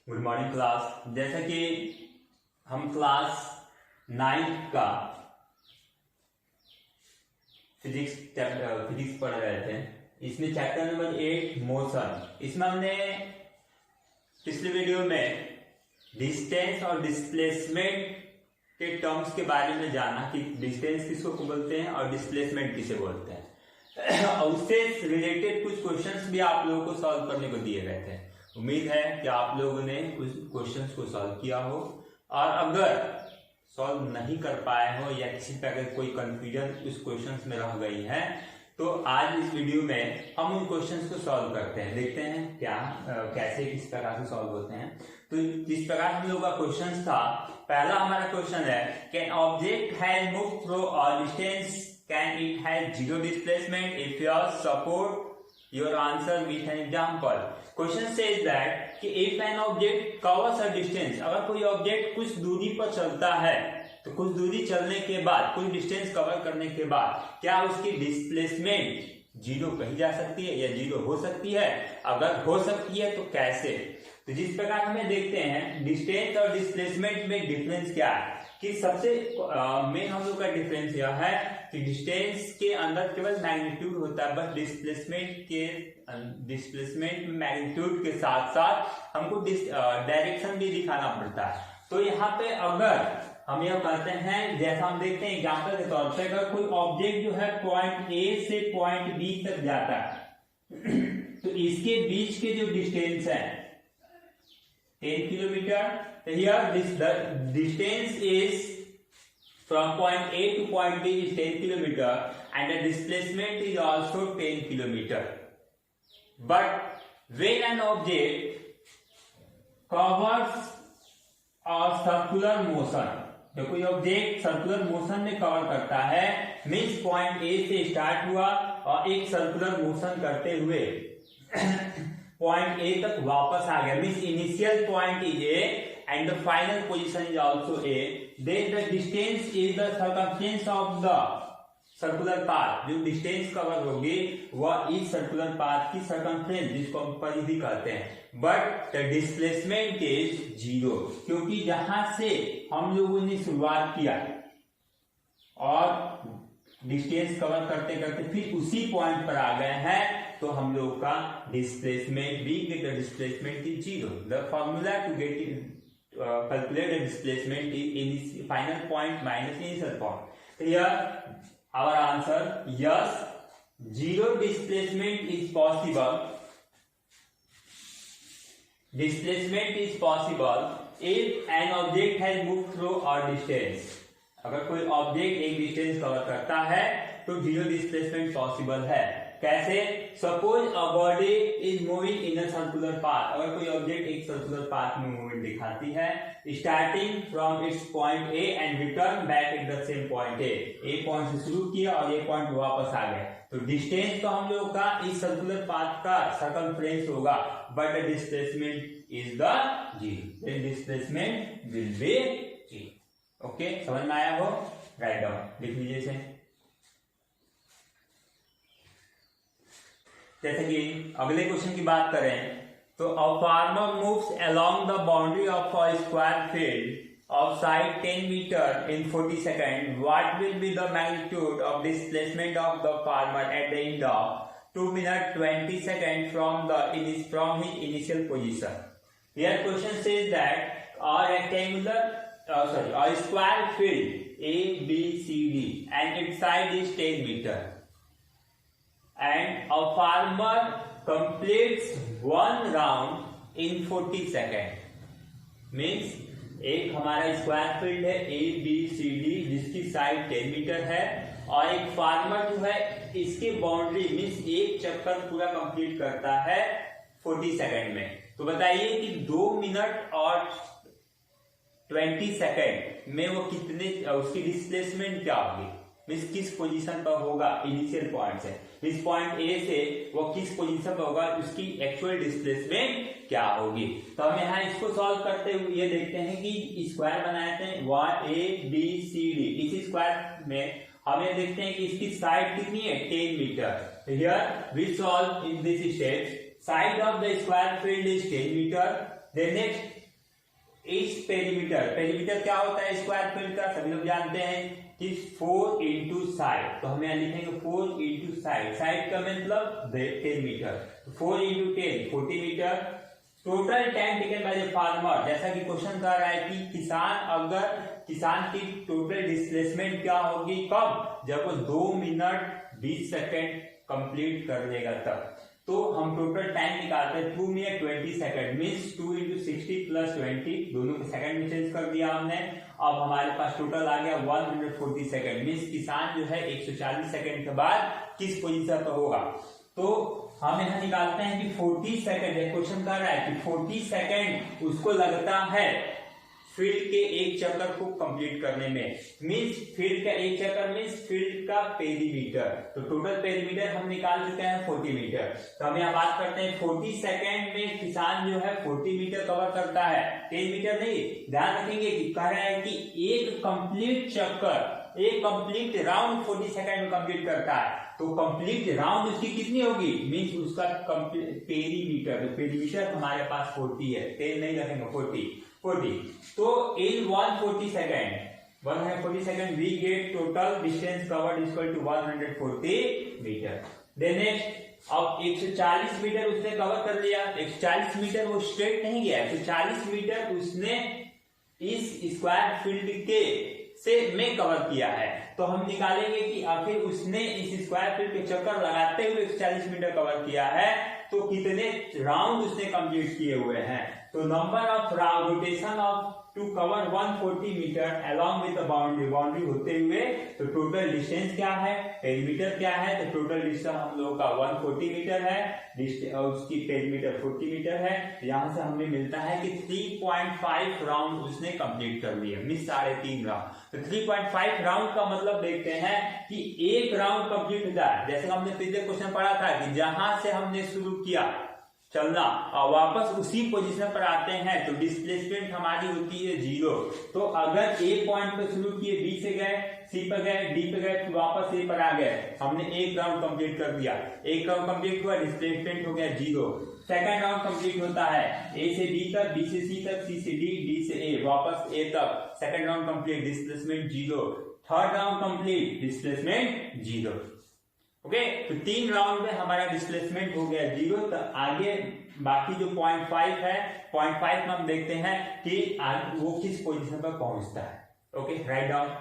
Good morning class. जैसा कि हम क्लास 9 का फिजिक्स पढ़ रहे थे, इसमें चैप्टर नंबर 8 मोशन। इसमें हमने पिछले वीडियो में डिस्टेंस और डिस्प्लेसमेंट के टर्म्स के बारे में जाना कि डिस्टेंस किसको बोलते हैं और डिस्प्लेसमेंट किसे बोलते हैं। और उससे रिलेटेड कुछ क्वेश्चंस भी आप लोगों को सॉल्व करने को दिए गए थे। उम्मीद है कि आप लोगों ने उस क्वेश्चंस को सॉल्व किया हो, और अगर सॉल्व नहीं कर पाए हो या किसी प्रकार कोई कंफ्यूजन उस क्वेश्चंस में रह गई है, तो आज इस वीडियो में हम उन क्वेश्चंस को सॉल्व करते हैं, देखते हैं क्या कैसे किस प्रकार से सॉल्व होते हैं। तो जिस प्रकार हम लोग का क्वेश्चन था, पहला हमारा क्वेश्चन है, can object has move through a distance, can it has zero displacement if you support your answer with an example. Question says that कि if an object covers a distance, अगर कोई object कुछ दूरी पर चलता है तो कुछ दूरी चलने के बाद, कुछ डिस्टेंस कवर करने के बाद, क्या उसकी डिस्प्लेसमेंट जीरो कही जा सकती है या जीरो हो सकती है? अगर हो सकती है तो कैसे? तो जिस प्रकार हमें देखते हैं डिस्टेंस और डिस्प्लेसमेंट में डिफरेंस क्या है, कि सबसे मेन हम लोग का डिफरेंस यह है कि डिस्टेंस के अंदर केवल मैग्नीट्यूड होता है, बस डिस्प्लेसमेंट मैग्नीट्यूड के साथ साथ हमको डायरेक्शन भी दिखाना पड़ता है। तो यहाँ पे अगर हम यह कहते हैं, जैसा हम देखते हैं एग्जांपल के तौर पे, अगर कोई ऑब्जेक्ट जो है पॉइंट ए से पॉइंट बी तक जाता है तो इसके बीच के जो डिस्टेंस है 10 kilometre. Here the distance is from point A to point B is 10 kilometer and the displacement is also 10 kilometer. But when an object covers a circular motion, जब कोई ऑब्जेक्ट सर्कुलर मोशन में cover करता है, means point A से start हुआ और एक circular motion करते हुए पॉइंट ए तक वापस आ गया, means initial point is a and the final position is also A, then the distance is the circumference of the circular path। जो डिस्टेंस कवर होगी वह इस सर्कुलर पाथ की सर्कमफ्रेंस, जिसको हम परिधि कहते हैं। But the displacement is zero, क्योंकि जहां से हम लोगों ने शुरुआत किया और डिस्टेंस कवर करते करते फिर उसी पॉइंट पर आ गए हैं, तो हम लोग का डिस्प्लेसमेंट भी, the displacement is zero. The formula to get calculate the displacement is final point minus initial point. Here our answer, yes, zero displacement is possible. Displacement is possible if an object has moved through a distance. अगर कोई object एक distance cover करता है तो zero displacement possible है। कैसे? Suppose a body is moving in a circular path, अगर कोई ऑब्जेक्ट एक सर्कुलर पाथ में मूवमेंट दिखाती है, starting from its point A and return back at the same point A point से शुरू किया और ये पॉइंट वापस आ गए, तो डिस्टेंस तो हम लोग का इस सर्कुलर पाथ का सर्कमफ्रेंस होगा, but the displacement is the zero, then displacement will be zero. Okay, समझ में आया हो? राइट डाउन लिख लीजिए इसे। जैसे कि अगले क्वेश्चन की बात करें तो a farmer moves along the boundary of a square field of side 10 metre in 40 second, what will be the magnitude of displacement of the farmer at the end of 2 minute 20 second from his initial position. Here question says that a square field A, B, C, D and its side is 10 meter and a farmer completes one round in 40 seconds। Means एक हमारा square field है A, B, C, D जिसकी side 10 metre है, और एक farmer जो है इसके बाउंड्री मीन्स एक चक्कर पूरा कंप्लीट करता है 40 सेकंड में। तो बताइए कि 2 मिनट और 20 सेकंड में वो कितने, उसकी डिस्प्लेसमेंट क्या होगी, मीन्स किस पोजीशन पर होगा इनिशियल पॉइंट से, इस पॉइंट ए से वो किस पोजीशन पर होगा, उसकी एक्चुअल डिस्प्लेसमेंट क्या होगी। तो हम यहाँ इसको सॉल्व करते हुए ये देखते हैं कि स्क्वायर बनाए थे A, B, C, D। इस स्क्वायर में हम ये देखते हैं कि इसकी साइड कितनी है 10 metre. Here we solve in this step. Side of the square field is 10 meter. Then next इस पेरीमीटर, पेरीमीटर क्या होता है स्क्वायर फील्ड का, सभी लोग जानते हैं कि 4 इंटू साइड, तो हम यहाँ लिखेंगे 4 इंटू साइड, साइड का मतलब 10 मीटर, तो 4 into 10 40 metre. Total time taken by the farmer, जैसा कि क्वेश्चन कर रहा है कि किसान की टोटल डिस्प्लेसमेंट क्या होगी, कब, जब वो 2 मिनट 20 सेकेंड कंप्लीट कर लेगा तब। तो हम टोटल टाइम निकालते हैं 2 minute 20 second, means 2 into 60 plus 20, दोनों को सेकेंड में चेंज कर दिया हमने। अब हमारे पास टोटल आ गया 140 सेकेंड, मीन्स किसान जो है 140 सेकेंड के बाद किस पोजीशन पर होगा। तो हम यहाँ निकालते हैं कि 40 सेकेंड, क्वेश्चन कर रहा है कि 40 सेकेंड उसको लगता है फील्ड के एक चक्कर को कंप्लीट करने में, मींस फील्ड का एक चक्कर मींस फील्ड का पेरीमीटर। तो टोटल पेरीमीटर हम निकाल चुके हैं 40 मीटर। तो हम यहाँ बात करते हैं 40 सेकेंड में किसान जो है 40 मीटर कवर करता है, 10 मीटर नहीं। ध्यान रखेंगे कि कह रहा है कि एक कंप्लीट चक्कर, एक कंप्लीट राउंड 40 सेकेंड में कंप्लीट करता है, तो कंप्लीट राउंड उसकी कितनी होगी, मींस उसका पेरीमीटर, तो पेरीमीटर हमारे पास 40 है, 10 नहीं रखेंगे, 40। तो in 140 second we get total distance covered equal to 140 metre. Then next, अब 140 मीटर उसने कवर कर लिया, 140 मीटर वो स्ट्रेट नहीं गया, 140 मीटर उसने इस स्क्वायर फील्ड के से में कवर किया है। तो हम निकालेंगे कि आखिर उसने इस स्क्वायर फील्ड के चक्कर लगाते हुए 140 मीटर कवर किया है, तो कितने राउंड उसने कंप्लीट किए हुए हैं। तो number of rotation of to cover 140 metre along with boundary होते हुए, तो टोटल डिस्टेंस क्या है, पेरीमीटर क्या है, तो टोटल डिस्टेंस हम लोगों का 140 मीटर है और उसकी पेरीमीटर 40 मीटर है। यहां से हमें मिलता है कि 3.5 राउंड उसने कंप्लीट कर लिया, मींस 3.5 राउंड। तो 3.5 राउंड का मतलब देखते हैं कि एक राउंड कंप्लीट होता है, जैसे हमने पिछले क्वेश्चन पढ़ा था कि जहां से हमने शुरू किया चलना और वापस उसी पोजीशन पर आते हैं, तो डिस्प्लेसमेंट हमारी होती है 0। तो अगर ए पॉइंट पे शुरू किए, बी से गए, सी पर गए, डी पे गए, फिर वापस ए पर आ गए, हमने एक राउंड कंप्लीट कर दिया, एक राउंड कंप्लीट हुआ, डिस्प्लेसमेंट हो गया 0। सेकंड राउंड कंप्लीट होता है ए से बी तक, बी से सी तक, सी से डी, डी से ए, वापस ए तक, second round complete, displacement 0। Third round complete, displacement 0। Okay, तो 3 राउंड में हमारा डिस्प्लेसमेंट हो गया 0। तो आगे बाकी जो 0.5 है, 0.5 में हम देखते हैं कि वो किस पोजीशन पर पहुंचता है। Okay, write down.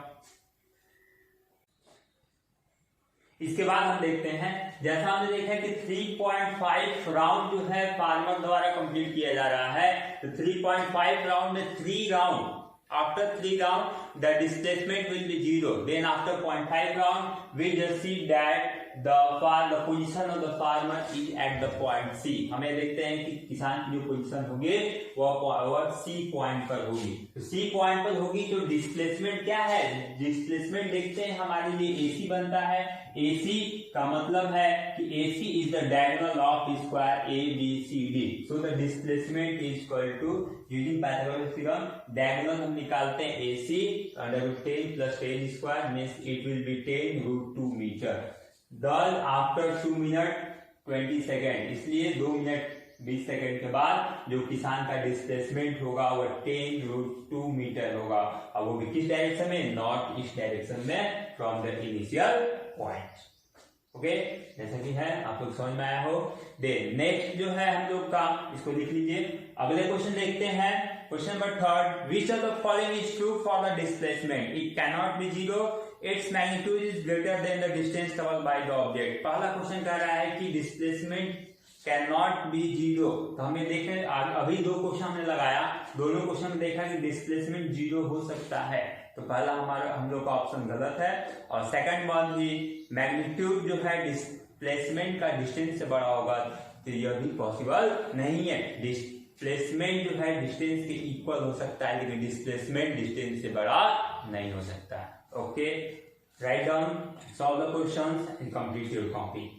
इसके बाद हम देखते हैं, जैसा हमने देखा कि 3.5 राउंड जो है फार्मर द्वारा कंप्लीट किया जा रहा है, तो 3.5 राउंड में 3 round, after 3 round the displacement will be 0. Then after 0.5 round we just see that the position of the farmer is at the point C. हमें देखते हैं कि किसान की जो पोजीशन होगी वह C पॉइंट पर होगी। तो C पॉइंट पर होगी तो डिस्प्लेसमेंट क्या है, डिस्प्लेसमेंट देखते हैं हमारे लिए AC बनता है। AC का मतलब है कि AC is the diagonal of square ABCD. So the displacement is equal to, using Pythagoras theorem, diagonal हम निकालते हैं AC √10 plus 10 square means it will be 10 √2 मीटर। Done after 2 मिनट 20 सेकेंड, इसलिए 2 मिनट 20 सेकेंड के बाद जो किसान का डिस्प्लेसमेंट होगा वो 10 √2 मीटर होगा। अब वो भी किस डायरेक्शन में, नॉर्थ ईस्ट डायरेक्शन में from the initial point. Okay, जैसा कि है आप लोग समझ में आया हो। देन नेक्स्ट जो है हम लोग का, इसको लिख लीजिए। अगले क्वेश्चन देखते हैं, question number 3, which of the following is true for the displacement, it can not be 0, its magnitude is greater than the distance covered by the object. पहला क्वेश्चन कह रहा है कि डिस्प्लेसमेंट कैन नॉट बी 0। तो हमें देखें, अभी 2 question हमने लगाया, दोनों क्वेश्चन में देखा कि डिस्प्लेसमेंट 0 हो सकता है, तो पहला हम लोग का ऑप्शन गलत है। और सेकंड वन भी, मैग्नीट्यूड जो है डिस्प्लेसमेंट का डिस्टेंस से बड़ा होगा, तो यह भी पॉसिबल नहीं है। डिस्प्लेसमेंट जो है डिस्टेंस के इक्वल हो सकता है, लेकिन डिस्प्लेसमेंट डिस्टेंस से बड़ा नहीं हो सकता। Okay, write down, solve the questions and complete your copy.